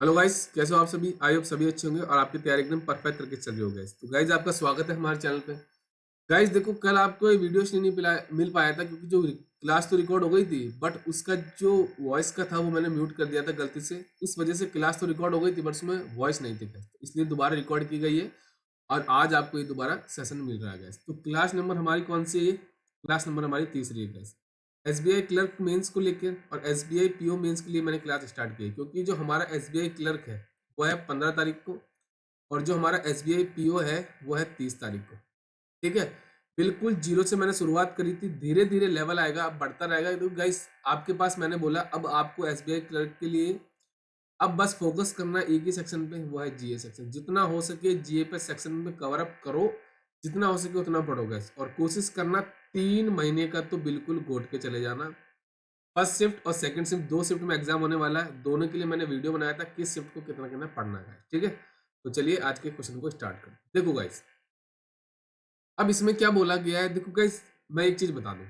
Hello guys, कैसे हो आप सभी। आई होप सभी अच्छे होंगे और आपकी तैयारी एकदम परफेक्ट तरीके से चल रही हो गाइस। तो गाइस आपका स्वागत है हमारे चैनल पे। गाइस देखो, कल आपको ये वीडियो इसलिए नहीं मिल पाया था क्योंकि जो क्लास तो रिकॉर्ड हो गई थी, बट उसका जो वॉइस का था वो मैंने म्यूट कर दिया था गलती से। उस वजह से क्लास तो रिकॉर्ड हो गई थी बट उसमें वॉइस नहीं थी guys। इसलिए दोबारा रिकॉर्ड की गई है और आज आपको ये दोबारा सेशन मिल रहा है गैस। तो क्लास नंबर हमारी कौन सी है? क्लास नंबर हमारी तीसरी है गैस। एसबीआई क्लर्क मेंस को लेकर और एसबीआई पीओ मेंस के लिए मैंने क्लास स्टार्ट की है क्योंकि जो हमारा एसबीआई क्लर्क है वो है 15 तारीख को और जो हमारा एसबीआई पीओ है वो है 30 तारीख को। ठीक है, बिल्कुल जीरो से मैंने शुरुआत करी थी, धीरे धीरे लेवल आएगा, अब बढ़ता रहेगा। तो गाइस आपके पास मैंने बोला अब आपको एसबीआई क्लर्क के लिए अब बस फोकस करना एक ही सेक्शन पे, वो है जीए सेक्शन। जितना हो सके जीए पे सेक्शन में कवर अप करो, जितना हो सके उतना पढ़ो गैस। और कोशिश करना 3 महीने का तो बिल्कुल गोट के चले जाना। फर्स्ट शिफ्ट और सेकंड शिफ्ट, 2 शिफ्ट में एग्जाम होने वाला है। दोनों के लिए मैंने वीडियो बनाया था किस शिफ्ट को कितना कितना पढ़ना है। ठीक है, तो चलिए आज के क्वेश्चन को स्टार्ट करें। देखो गाइस, अब इसमें क्या बोला गया है, देखो गाइस मैं एक चीज बता दूं।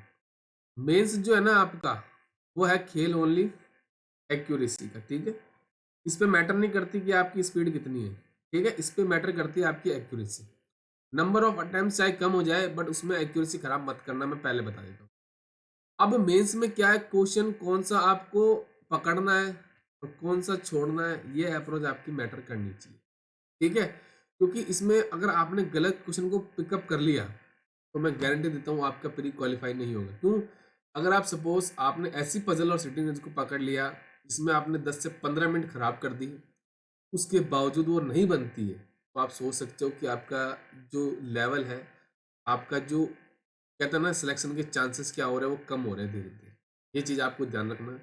मेंस जो है ना आपका, वो है खेल ओनली एक्यूरेसी का। ठीक है, इस पे मैटर नहीं करती कि आपकी स्पीड कितनी है। ठीक है, इस पे मैटर करती है आपकी एक्यूरेसी। नंबर ऑफ अटेम्प्ट चाहे कम हो जाए बट उसमें एक्यूरेसी खराब मत करना, मैं पहले बता देता हूँ। अब मेंस में क्या है, क्वेश्चन कौन सा आपको पकड़ना है और कौन सा छोड़ना है, ये अप्रोच आपकी मैटर करनी चाहिए। ठीक है, क्योंकि इसमें अगर आपने गलत क्वेश्चन को पिकअप कर लिया तो मैं गारंटी देता हूँ आपका प्री क्वालिफाई नहीं होगा। क्यों? अगर आप सपोज आपने ऐसी पजल और सिटिंग रेंज को पकड़ लिया जिसमें आपने 10 से 15 मिनट खराब कर दी, उसके बावजूद वो नहीं बनती है, तो आप सोच सकते हो कि आपका जो लेवल है, आपका जो कहते हैं ना सिलेक्शन के चांसेस क्या हो रहे हैं, वो कम हो रहे हैं धीरे धीरे। ये चीज़ आपको ध्यान रखना है।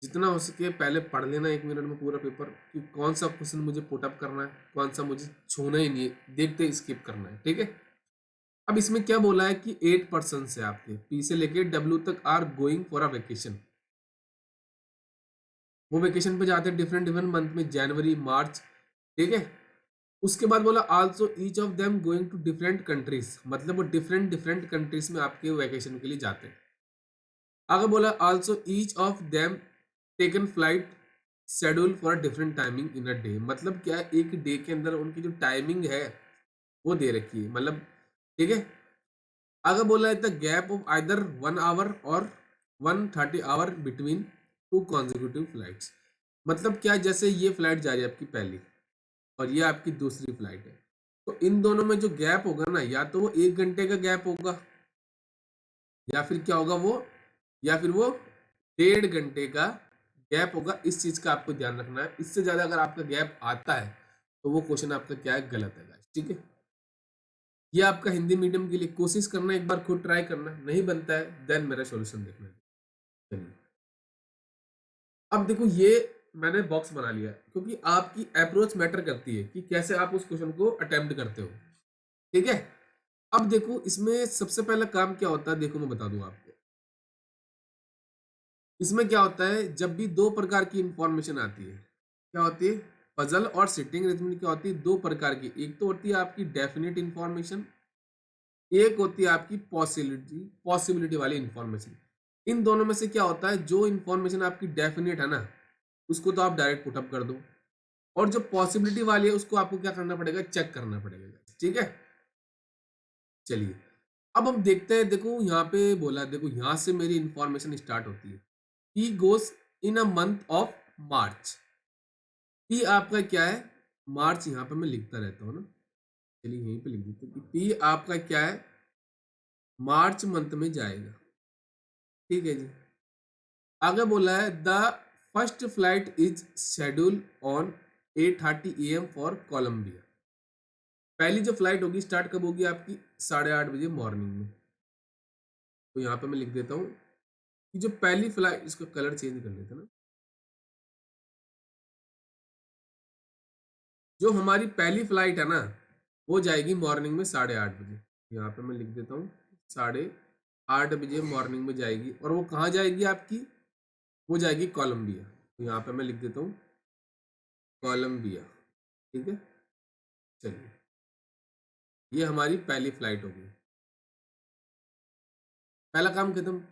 जितना हो सके पहले पढ़ लेना 1 मिनट में पूरा पेपर कि कौन सा क्वेश्चन मुझे पुटअप करना है, कौन सा मुझे छूना ही नहीं है, देखते स्किप करना है। ठीक है, अब इसमें क्या बोला है कि 8% से आपके पी से लेके डब्ल्यू तक are going for a vacation. वो वेकेशन पे जाते हैं डिफरेंट डिफरेंट मंथ में, जनवरी मार्च। ठीक है, उसके बाद बोला also each of them going to different countries, मतलब वो डिफरेंट डिफरेंट कंट्रीज में आपके वेकेशन के लिए जाते हैं। आगे बोला also each of them taken flight schedule for different timing in a day, मतलब क्या है एक डे के अंदर उनकी जो टाइमिंग है वो दे रखी है, मतलब। ठीक है, आगे बोला है the gap of either 1 hour और 130 hour between two consecutive flights. मतलब क्या, जैसे ये फ्लाइट जा रही है आपकी पहली और ये आपकी दूसरी फ्लाइट है, तो इन दोनों में जो गैप होगा ना, या तो वो 1 घंटे का गैप होगा या फिर क्या होगा वो, या फिर वो 1.5 घंटे का गैप होगा। इस चीज का आपको ध्यान रखना है। इससे ज्यादा अगर आपका गैप आता है तो वो क्वेश्चन आपका क्या है, गलत है guys। ठीक है, ये आपका हिंदी मीडियम के लिए कोशिश करना, एक बार खुद ट्राई करना, नहीं बनता है देन मेरा सॉल्यूशन देखना। चलिए, अब देखो ये मैंने बॉक्स बना लिया है, क्योंकि आपकी अप्रोच मैटर करती है कि कैसे आप उस क्वेश्चन को अटेम्प्ट करते हो। ठीक है, अब देखो इसमें सबसे पहला काम क्या होता है, देखो मैं बता दूं आपको। इसमें क्या होता है, जब भी दो प्रकार की इंफॉर्मेशन आती है, क्या होती है, पजल और सिटिंग अरेंजमेंट क्या होती है, दो प्रकार की। एक तो होती है आपकी डेफिनेट इंफॉर्मेशन, एक होती है आपकी पॉसिबिलिटी पॉसिबिलिटी वाली इंफॉर्मेशन। इन दोनों में से क्या होता है, जो इंफॉर्मेशन आपकी डेफिनेट है ना, उसको तो आप डायरेक्ट पुटअप कर दो, और जो पॉसिबिलिटी वाली है उसको आपको क्या करना पड़ेगा, चेक करना पड़ेगा। ठीक है, चलिए अब हम देखते हैं। देखो यहाँ पे बोला, देखो यहाँ से मेरी इंफॉर्मेशन स्टार्ट होती है। He goes in a month of March. P आपका क्या है, मार्च, यहाँ पे मैं लिखता रहता हूँ ना, चलिए यहीं पे लिख देते हैं कि पी आपका क्या है, मार्च मंथ में जाएगा। ठीक है जी, आगे बोला है the first flight is schedule on 8:30 AM for Colombia. पहली जो फ्लाइट होगी स्टार्ट कब होगी आपकी, 8:30 बजे मॉर्निंग में। तो यहाँ पे मैं लिख देता हूँ कि जो पहली फ्लाइट, इसका कलर चेंज कर लेते हैं ना, जो हमारी पहली फ्लाइट है ना वो जाएगी मॉर्निंग में 8:30 बजे। यहाँ पे मैं लिख देता हूँ 8:30 बजे मॉर्निंग में जाएगी, और वो कहाँ जाएगी आपकी, वो जाएगी कोलंबिया। तो यहाँ पे मैं लिख देता हूँ कोलंबिया। ठीक है, चलिए ये हमारी पहली फ्लाइट होगी, पहला काम खत्म।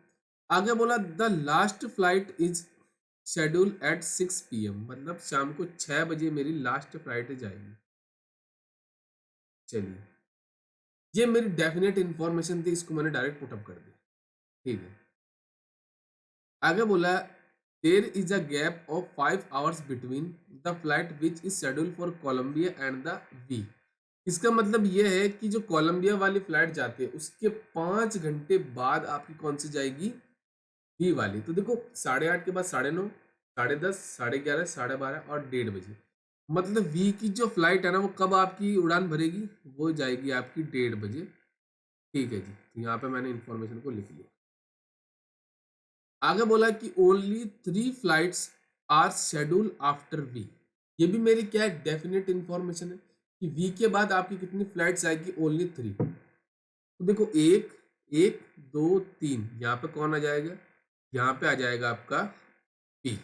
आगे बोला the last flight is schedule at 6 PM, मतलब शाम को 6 बजे मेरी लास्ट फ्लाइट जाएगी। चलिए, ये मेरी डेफिनेट इन्फॉर्मेशन थी, इसको मैंने डायरेक्ट पुटअप कर दिया। ठीक है, आगे बोला there is a gap of 5 hours between the flight which is schedule for Colombia and the V. इसका मतलब ये है कि जो कोलंबिया वाली फ्लाइट जाती है उसके 5 घंटे बाद आपकी कौन सी जाएगी, वी वाली। तो देखो 8:30 के बाद 9:30, 10:30, 11:30, 12:30 और 1:30 बजे, मतलब वी की जो फ्लाइट है ना वो कब आपकी उड़ान भरेगी, वो जाएगी आपकी 1:30 बजे। ठीक है जी, तो यहाँ पे मैंने इन्फॉर्मेशन को लिख लिया। आगे बोला कि only 3 flights are schedule after V. ये भी मेरी क्या है, डेफिनेट इन्फॉर्मेशन है कि वी के बाद आपकी कितनी फ्लाइट्स आएगी, ओनली 3। तो देखो एक, एक, दो, तीन, यहाँ पे कौन आ जाएगा, यहाँ पे आ जाएगा आपका वी।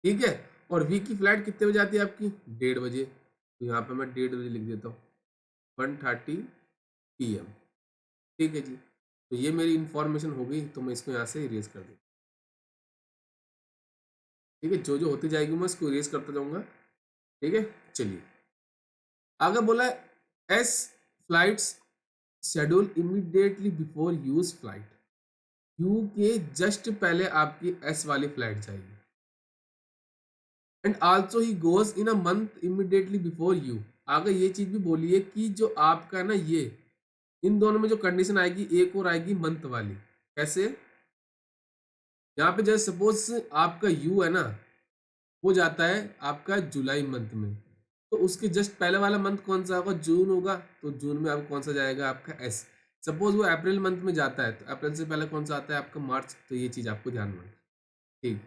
ठीक है, और वी की फ्लाइट कितने बजे आती है आपकी, 1:30 बजे। तो यहाँ पे मैं 1:30 बजे लिख देता हूँ, 1:30 PM। ठीक है जी, तो ये मेरी इंफॉर्मेशन हो गई, तो मैं इसको यहाँ से इरेज कर दूँ। ठीक है, जो जो होती जाएगी मैं इसको इरेज करता जाऊंगा। ठीक है, चलिए आगे बोला S flights schedule immediately before use flight. You के जस्ट पहले आपकी एस वाली फ्लाइट जाएगी। And also he goes in a month immediately before you. आगे ये चीज भी बोलिए कि जो आपका ना ये, इन दोनों में जो कंडीशन आएगी एक और आएगी मंथ वाली। कैसे, यहाँ पे जैसे सपोज आपका यू है ना, वो जाता है आपका जुलाई मंथ में, तो उसके जस्ट पहले वाला मंथ कौन सा होगा, जून होगा। तो जून में आपको कौन सा जाएगा, आपका एस। सपोज वो अप्रैल मंथ में जाता है, तो अप्रैल से पहले कौन सा आता है, आपका मार्च। तो ये चीज आपको ध्यान में। ठीक,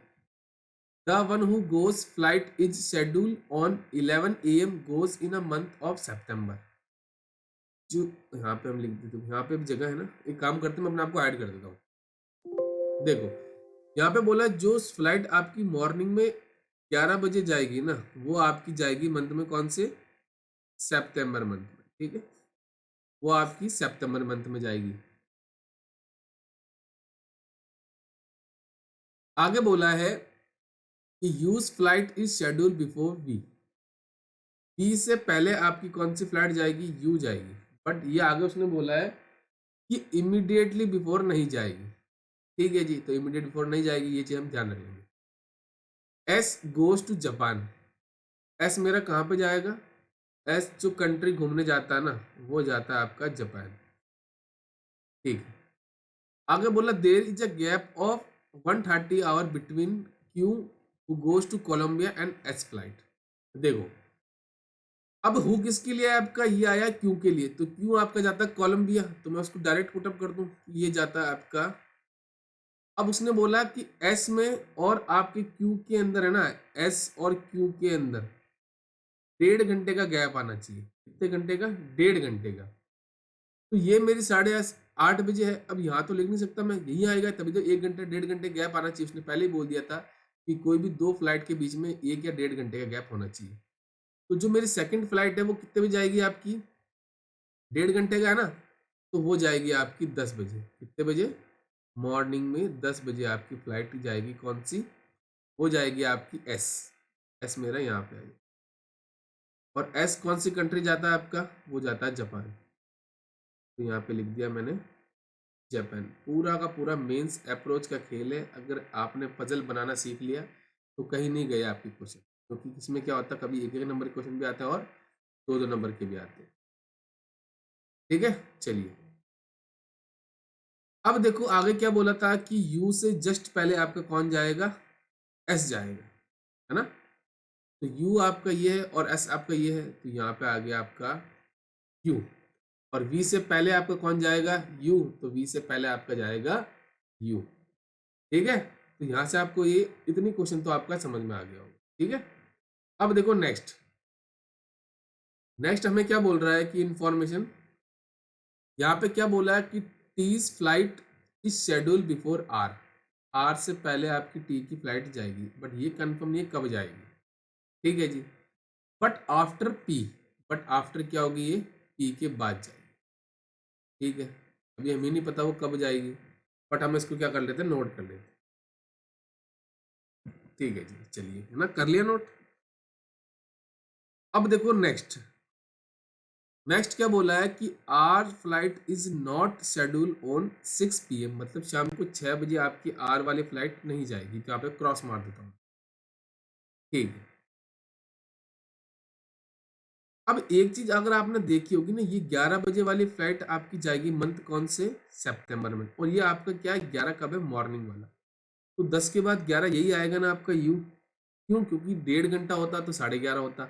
the one who goes flight is schedule on 11 AM goes in a month of September. जो यहाँ पे हम लिख देते हैं, यहाँ पे भी जगह है ना, एक काम करते हैं मैं अपने आप को ऐड कर देता हूँ। देखो यहाँ पे बोला जो फ्लाइट आपकी मॉर्निंग में 11 बजे जाएगी ना, वो आपकी जाएगी मंथ में कौन से, सितंबर मंथ में। ठीक है, वो आपकी सितंबर मंथ में जाएगी। आगे बोला है कि U's flight is schedule before V. V से पहले आपकी कौन सी फ्लाइट जाएगी, यू जाएगी। बट ये आगे उसने बोला है कि इमीडिएटली बिफोर नहीं जाएगी। ठीक है जी, तो इमीडिएट बिफोर नहीं जाएगी, ये चीज हम ध्यान रखेंगे। S goes to Japan. S मेरा कहाँ पे जाएगा, एस जो कंट्री घूमने जाता है ना, वो जाता है आपका जापान। ठीक है, आगे बोला there is a gap of 130 hour between Q who goes to Colombia and S flight. देखो अब हु किसके लिए आपका, ये आया क्यू के लिए, तो क्यू आपका जाता है कोलंबिया, तो मैं उसको डायरेक्ट पुटअप कर दूं, ये जाता है आपका। अब उसने बोला कि एस में और आपके क्यू के अंदर है ना, एस और क्यू के अंदर 1.5 घंटे का गैप आना चाहिए। कितने घंटे का, 1.5 घंटे का। तो ये मेरी 8:30 बजे है, अब यहाँ तो लिख नहीं सकता मैं, यही आएगा तभी तो 1 घंटे 1.5 घंटे गैप आना चाहिए। उसने पहले ही बोल दिया था कि कोई भी दो फ्लाइट के बीच में 1 या 1.5 घंटे का गैप होना चाहिए। तो जो मेरी सेकंड फ्लाइट है वो कितने बजे जाएगी आपकी, 1.5 घंटे का है ना, तो वो जाएगी आपकी 10 बजे। कितने बजे, मॉर्निंग में 10 बजे आपकी फ्लाइट जाएगी, कौन सी, वो जाएगी आपकी एस। एस मेरा यहाँ पे आएगा, और एस कौन सी कंट्री जाता है आपका, वो जाता है जापान। तो यहाँ पे लिख दिया मैंने जापान। पूरा का पूरा मेंस अप्रोच का खेल है। अगर आपने पजल बनाना सीख लिया तो कहीं नहीं गए आपके क्वेश्चन, क्योंकि इसमें क्या होता है, कभी 1-1 नंबर के क्वेश्चन भी आते हैं और 2-2 नंबर के भी आते हैं। ठीक है, चलिए अब देखो आगे क्या बोला था कि यू से जस्ट पहले आपका कौन जाएगा, एस जाएगा, है ना। तो यू आपका ये है और एस आपका ये है, तो यहाँ पे आ गया आपका यू। और वी से पहले आपका कौन जाएगा, यू, तो वी से पहले आपका जाएगा यू। ठीक है, तो यहां से आपको ये इतनी क्वेश्चन तो आपका समझ में आ गया होगा। ठीक है, अब देखो नेक्स्ट, नेक्स्ट हमें क्या बोल रहा है कि इंफॉर्मेशन, यहाँ पे क्या बोला है कि T's flight is schedule before R. R से पहले आपकी टी की फ्लाइट जाएगी, बट ये कंफर्म नहीं है कब जाएगी। ठीक है जी, but after P, but after क्या होगी, ये पी के बाद जाएगी। ठीक है, अभी हमें नहीं पता वो कब जाएगी, बट हम इसको क्या कर लेते हैं, नोट कर लेते हैं। ठीक है जी, चलिए, है ना, कर लिया नोट। अब देखो नेक्स्ट क्या बोला है कि R flight is not schedule on 6 PM, मतलब शाम को 6 बजे आपकी आर वाली फ्लाइट नहीं जाएगी, तो यहाँ पे क्रॉस मार देता हूँ। ठीक है। अब एक चीज अगर आपने देखी होगी ना, ये 11 बजे वाली फ्लाइट आपकी जाएगी मंथ कौन से, सितंबर में, और ये आपका क्या है, 11 कब है, मॉर्निंग वाला। तो 10 के बाद 11 यही आएगा ना आपका यू। क्यों? क्योंकि 1.5 घंटा होता तो 11:30 होता,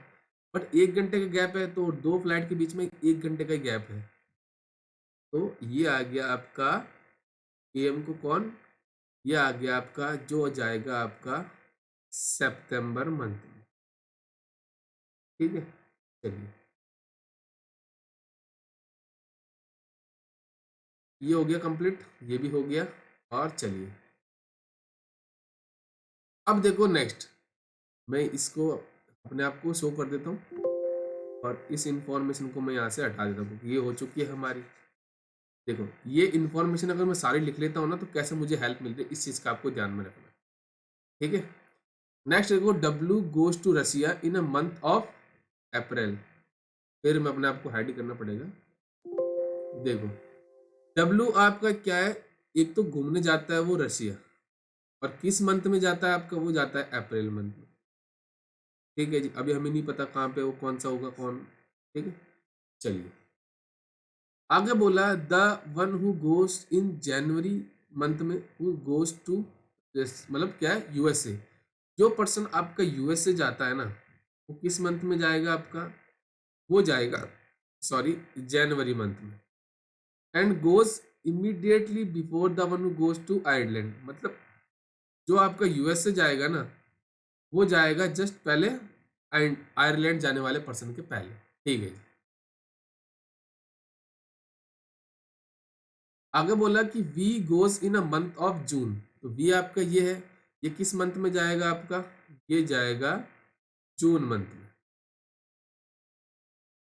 बट 1 घंटे का गैप है, तो दो फ्लाइट के बीच में 1 घंटे का गैप है। तो ये आ गया आपका एम को कौन, ये आ गया आपका जो जाएगा आपका सितंबर मंथ में। ठीक है, चलिए, ये हो गया कंप्लीट, ये भी हो गया। और चलिए, अब देखो नेक्स्ट, मैं इसको अपने आप को शो कर देता हूँ, और इस इंफॉर्मेशन को मैं यहाँ से हटा देता हूँ, क्योंकि ये हो चुकी है हमारी। देखो, ये इन्फॉर्मेशन अगर मैं सारी लिख लेता हूँ ना, तो कैसे मुझे हेल्प मिलती है, इस चीज़ का आपको ध्यान में रखना। ठीक है, नेक्स्ट देखो, W goes to Russia in a month of April. फिर मैं अपने आप को हाइड करना पड़ेगा। देखो, डब्ल्यू आपका क्या है, एक तो घूमने जाता है वो रसिया, और किस मंथ में जाता है आपका, वो जाता है अप्रैल मंथ में। ठीक है जी, अभी हमें नहीं पता कहाँ पे वो कौन सा होगा कौन। ठीक है, चलिए, आगे बोला the one who goes in January month में, हु गोज टू, मतलब क्या है, यूएसए। जो पर्सन आपका यूएसए जाता है ना, वो किस मंथ में जाएगा आपका, वो जाएगा, सॉरी, जनवरी मंथ में। And goes immediately before the one who goes to Ireland, मतलब जो आपका यूएसए जाएगा ना, वो जाएगा जस्ट पहले आयरलैंड जाने वाले पर्सन के पहले। ठीक है जी, आगे बोला कि V goes in a month of June, तो वी आपका ये है, ये किस मंथ में जाएगा आपका, ये जाएगा जून मंथ में।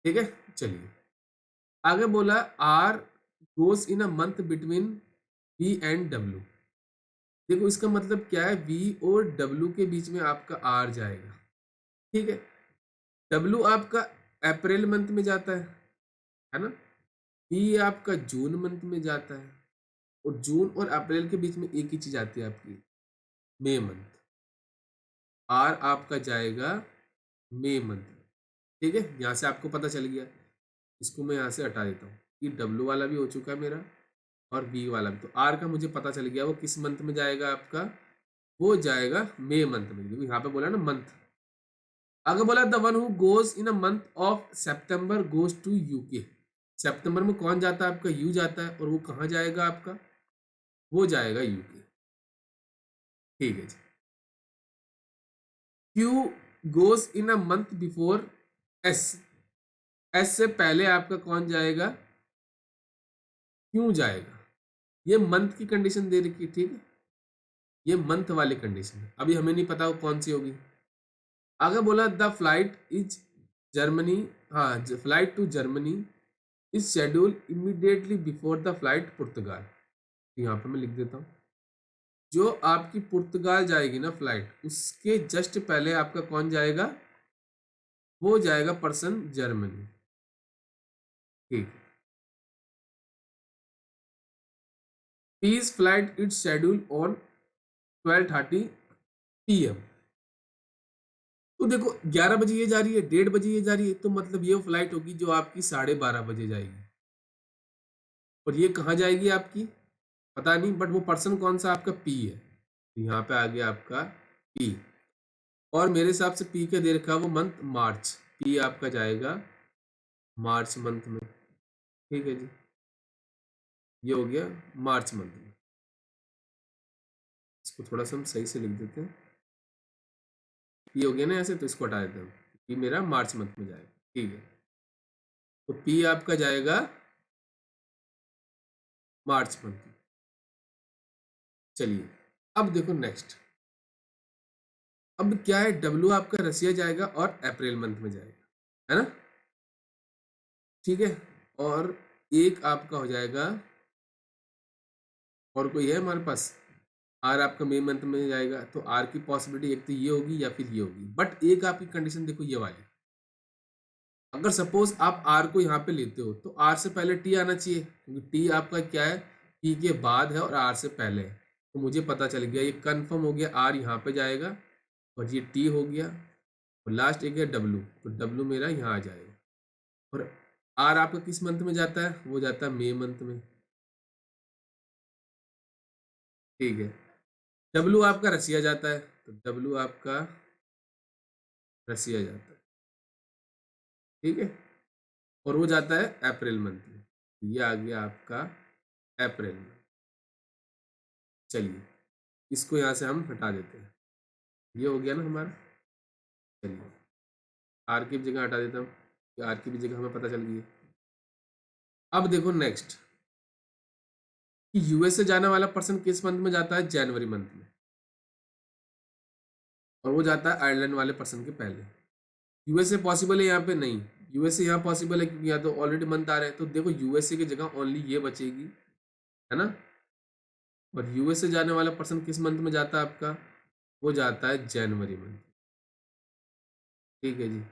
ठीक है, चलिए, आगे बोला R goes in a month between V and W. देखो, इसका मतलब क्या है, वी और डब्ल्यू के बीच में आपका आर जाएगा। ठीक है, डब्ल्यू आपका अप्रैल मंथ में जाता है ना, वी आपका जून मंथ में जाता है, और जून और अप्रैल के बीच में एक ही चीज आती है आपकी, मई मंथ। आर आपका जाएगा मई मंथ में। ठीक है, यहाँ से आपको पता चल गया। इसको मैं यहाँ से हटा देता हूँ, कि डब्ल्यू वाला भी हो चुका है मेरा, और बी वाला भी। तो आर का मुझे पता चल गया, वो किस मंथ में जाएगा आपका, वो जाएगा मई मंथ में, क्योंकि यहाँ पे बोला ना मंथ। आगे बोला the one who goes in a month of September goes to UK. सितंबर में कौन जाता है आपका, यू जाता है, और वो कहाँ जाएगा आपका, वो जाएगा यूके। ठीक है जी, Q goes in a month before S. S से पहले आपका कौन जाएगा, क्यों जाएगा। ये मंथ की कंडीशन दे रखी है। ठीक है, ये मंथ वाली कंडीशन है, अभी हमें नहीं पता वो कौन सी होगी। आगे बोला द फ्लाइट इज जर्मनी, हाँ, flight to Germany is schedule immediately before the flight Portugal. यहाँ पे मैं लिख देता हूँ, जो आपकी पुर्तगाल जाएगी ना फ्लाइट, उसके जस्ट पहले आपका कौन जाएगा, वो जाएगा पर्सन जर्मनी। ठीक, P's flight it's schedule on 12:30 PM। तो देखो, 11 बजे ये जा रही है, 1:30 बजे ये जा रही है, तो मतलब ये फ्लाइट होगी जो आपकी 12:30 बजे जाएगी। और ये कहाँ जाएगी आपकी, पता नहीं, बट वो पर्सन कौन सा आपका, पी है, तो यहाँ पे आ गया आपका पी। और मेरे हिसाब से पी के दे रखा है वो मंथ मार्च, पी आपका जाएगा मार्च मंथ में। ठीक है जी, ये हो गया मार्च मंथ में। इसको थोड़ा सा हम सही से लिख देते हैं, पी हो गया ना ऐसे, तो इसको हटा देते हैं, पी मेरा मार्च मंथ में जाएगा। ठीक है, तो पी आपका जाएगा मार्च मंथ में। चलिए, अब देखो नेक्स्ट, अब क्या है, डब्ल्यू आपका रसिया जाएगा और अप्रैल मंथ में जाएगा, है ना। ठीक है, और एक आपका हो जाएगा, और कोई है हमारे पास, आर आपका मई मंथ में जाएगा, तो आर की पॉसिबिलिटी एक तो ये होगी या फिर ये होगी। बट एक आपकी कंडीशन देखो ये वाली, अगर सपोज आप आर को यहाँ पे लेते हो तो आर से पहले टी आना चाहिए, क्योंकि टी आपका क्या है, टी के बाद है और आर से पहले है। तो मुझे पता चल गया, ये कंफर्म हो गया, आर यहाँ पे जाएगा और ये टी हो गया, और लास्ट एक है डब्लू, तो डब्लू मेरा यहाँ आ जाएगा। और आर आपका किस मंथ में जाता है, वो जाता है मई मंथ में, ठीक है। डब्लू आपका रसिया जाता है, तो डब्लू आपका रसिया जाता है, ठीक है। और वो जाता है अप्रैल मंथ में, ये आ गया आपका अप्रैल में। चलिए इसको यहाँ से हम हटा देते हैं, ये हो गया ना हमारा। चलिए आर की भी जगह हटा देता हूँ, आर की भी जगह हमें पता चल गई है। अब देखो नेक्स्ट, कि यूएस से जाने वाला पर्सन किस मंथ में जाता है, जनवरी मंथ में, और वो जाता है आयरलैंड वाले पर्सन के पहले। यूएसए पॉसिबल है यहाँ पे नहीं, यूएसए यहाँ पॉसिबल है क्योंकि यहाँ तो ऑलरेडी मंथ आ रहे हैं, तो देखो यूएसए की जगह ओनली ये बचेगी, है ना। और यूएसए जाने वाला पर्सन किस मंथ में जाता है आपका, वो जाता है जनवरी मंथ, ठीक है जी।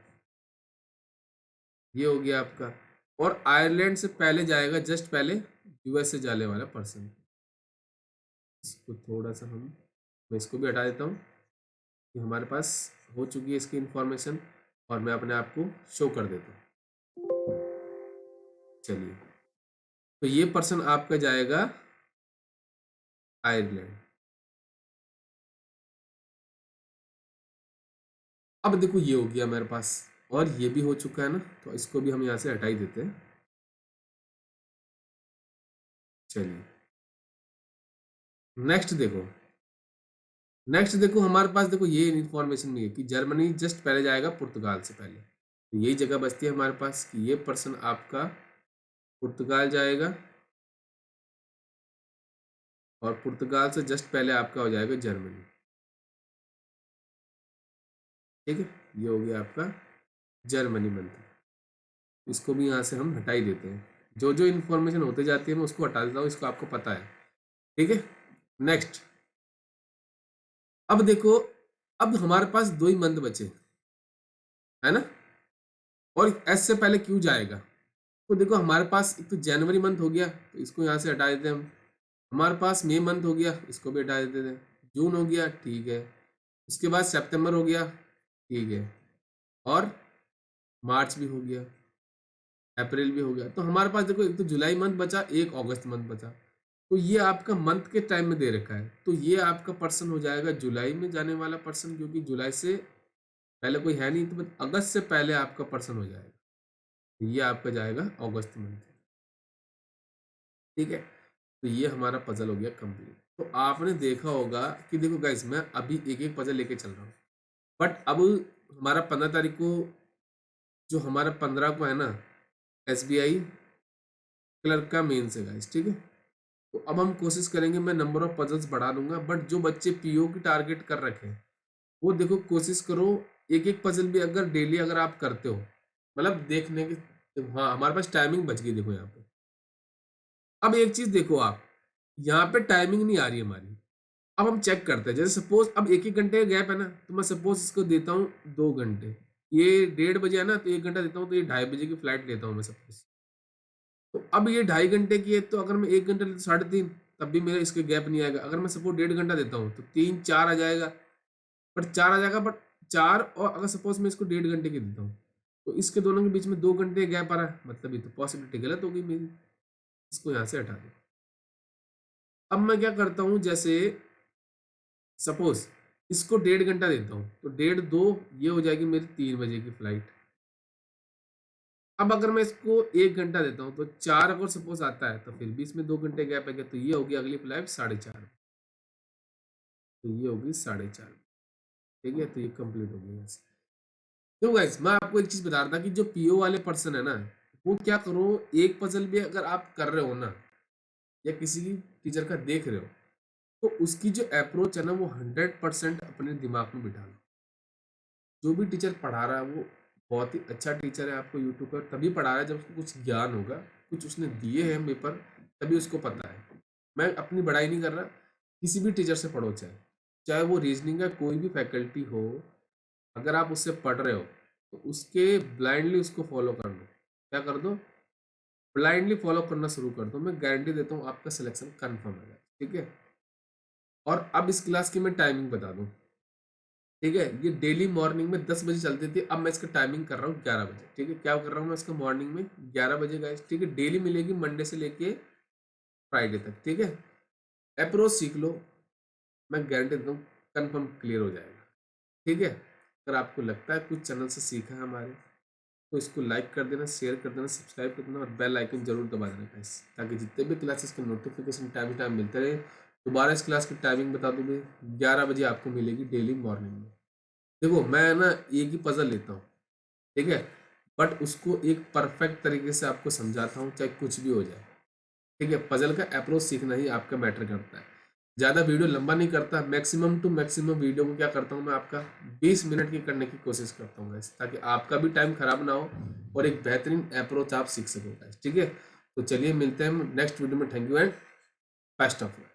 ये हो गया आपका। और आयरलैंड से पहले जाएगा, जस्ट पहले यूएस से जाने वाला पर्सन। इसको थोड़ा सा मैं इसको भी हटा देता हूँ, कि हमारे पास हो चुकी है इसकी इंफॉर्मेशन, और मैं अपने आप को शो कर देता हूँ। चलिए, तो ये पर्सन आपका जाएगा आयरलैंड। अब देखो ये हो गया मेरे पास, और ये भी हो चुका है ना, तो इसको भी हम यहाँ से हटा ही देते हैं। चलिए नेक्स्ट देखो हमारे पास, देखो ये इन्फॉर्मेशन नहीं है कि जर्मनी जस्ट पहले जाएगा पुर्तगाल से पहले, तो यही जगह बचती है हमारे पास कि ये पर्सन आपका पुर्तगाल जाएगा, और पुर्तगाल से जस्ट पहले आपका हो जाएगा जर्मनी, ठीक है। ये हो गया आपका जर्मनी मंथ। इसको भी यहाँ से हम हटा ही देते हैं, जो जो इन्फॉर्मेशन होते जाती है मैं उसको हटा देता हूँ, इसको आपको पता है, ठीक है। नेक्स्ट, अब देखो, अब हमारे पास दो ही मंथ बचे, है ना। और एस से पहले क्यों जाएगा, तो देखो हमारे पास एक तो जनवरी मंथ हो गया, तो इसको यहाँ से हटा देते हैं हम। हमारे पास मई मंथ हो गया, इसको भी हटा देते थे। जून हो गया, ठीक है। उसके बाद सितंबर हो गया, ठीक है। और मार्च भी हो गया, अप्रैल भी हो गया। तो हमारे पास देखो एक तो जुलाई मंथ बचा, एक अगस्त मंथ बचा, तो ये आपका मंथ के टाइम में दे रखा है, तो ये आपका पर्सन हो जाएगा जुलाई में जाने वाला पर्सन, क्योंकि जुलाई से पहले कोई है नहीं, तो बस अगस्त से पहले आपका पर्सन हो जाएगा, तो ये आपका जाएगा अगस्त मंथ, ठीक है। तो ये हमारा पजल हो गया कंप्लीट। तो आपने देखा होगा कि देखो गाइस, मैं अभी एक एक पजल लेके चल रहा हूँ, बट अब हमारा 15 तारीख को, जो हमारा 15 को है ना, SBI क्लर्क का मेंस है गाइस, ठीक है। तो अब हम कोशिश करेंगे, मैं नंबर ऑफ पजल्स बढ़ा दूंगा, बट जो बच्चे पीओ की टारगेट कर रखे हैं वो देखो कोशिश करो, एक एक पजल भी अगर डेली अगर आप करते हो, मतलब देखने के, हाँ हमारे पास टाइमिंग बच गई देखो यहाँ पे। अब एक चीज देखो आप, यहाँ पे टाइमिंग नहीं आ रही हमारी। अब हम चेक करते हैं, जैसे सपोज अब एक एक घंटे का गैप है ना, तो मैं सपोज इसको देता हूँ 2 घंटे, ये 1:30 बजे है ना, तो 1 घंटा देता हूँ, तो ये 2:30 बजे की फ्लाइट लेता हूँ मैं सपोज। तो अब ये 2.5 घंटे की है, तो अगर मैं 1 घंटा लेता 3.5, तब भी मेरा इसके गैप नहीं आएगा। अगर मैं सपोज 1.5 घंटा देता हूँ तो 3-4 आ जाएगा, बट 4 आ जाएगा, बट 4, और अगर सपोज मैं इसको 1.5 घंटे की देता हूँ, तो इसके दोनों के बीच में 2 घंटे गैप आ रहा है, मतलब ये तो पॉसिबिलिटी गलत हो गई मेरी, इसको यहाँ से हटा दो। अब मैं क्या करता हूँ, जैसे सपोज इसको 1.5 घंटा देता हूँ, तो 1.5 2 ये हो जाएगी मेरी 3 बजे की फ्लाइट। अब अगर मैं इसको 1 घंटा देता हूँ, तो 4 अगर सपोज आता है, तो फिर भी इसमें 2 घंटे गैप है, तो ये होगी अगली फ्लाइट 4:30, तो ये होगी 4:30, ठीक है। तो ये कंप्लीट हो गई ऐसे। तो गाइस मैं आपको एक चीज बता रहा था कि जो पीओ वाले पर्सन है ना, वो क्या करो, एक पजल भी अगर आप कर रहे हो ना, या किसी की टीचर का देख रहे हो, तो उसकी जो अप्रोच है ना, वो 100% अपने दिमाग में बिठा लो। जो भी टीचर पढ़ा रहा है वो बहुत ही अच्छा टीचर है, आपको यूट्यूब पर तभी पढ़ा रहा है जब उसको कुछ ज्ञान होगा, कुछ उसने दिए हैं पेपर, तभी उसको पता है। मैं अपनी बड़ाई नहीं कर रहा, किसी भी टीचर से पढ़ो, चाहे चाहे वो रीजनिंग का कोई भी फैकल्टी हो, अगर आप उससे पढ़ रहे हो तो उसके ब्लाइंडली उसको फॉलो कर लो। क्या कर दो? ब्लाइंडली फॉलो करना शुरू कर दो। मैं गारंटी देता हूँ आपका सिलेक्शन कंफर्म है। ठीक है। और अब इस क्लास की मैं टाइमिंग बता दूं। ठीक है, ये डेली मॉर्निंग में 10 बजे चलती थी, अब मैं इसका टाइमिंग कर रहा हूँ 11 बजे। ठीक है, क्या कर रहा हूँ मैं इसका मॉर्निंग में 11 बजे गाइस। ठीक है, डेली मिलेगी मंडे से लेके फ्राइडे तक। ठीक है, अप्रोच सीख लो, मैं गारंटी देता हूँ कन्फर्म क्लियर हो जाएगा। ठीक है, अगर आपको लगता है कुछ चैनल से सीखा है हमारे, तो इसको लाइक कर देना, शेयर कर देना, सब्सक्राइब कर देना और बेल आइकन जरूर दबा देना गाइस, ताकि जितने भी क्लासेस के नोटिफिकेशन टाइम टाइम मिलते रहे। दोबारा इस क्लास की टाइमिंग बता दूँ, 11 बजे आपको मिलेगी डेली मॉर्निंग में। देखो मैं ना एक ही पजल लेता हूँ, ठीक है, बट उसको एक परफेक्ट तरीके से आपको समझाता हूँ, चाहे कुछ भी हो जाए। ठीक है, पजल का अप्रोच सीखना ही आपका मैटर करता है। ज़्यादा वीडियो लंबा नहीं करता, मैक्सिमम टू मैक्सिमम वीडियो को क्या करता हूँ मैं, आपका 20 मिनट की करने की कोशिश करता हूँ guys, ताकि आपका भी टाइम खराब ना हो और एक बेहतरीन अप्रोच आप सीख सको guys। ठीक है, तो चलिए मिलते हैं नेक्स्ट वीडियो में। Thank you and best of luck.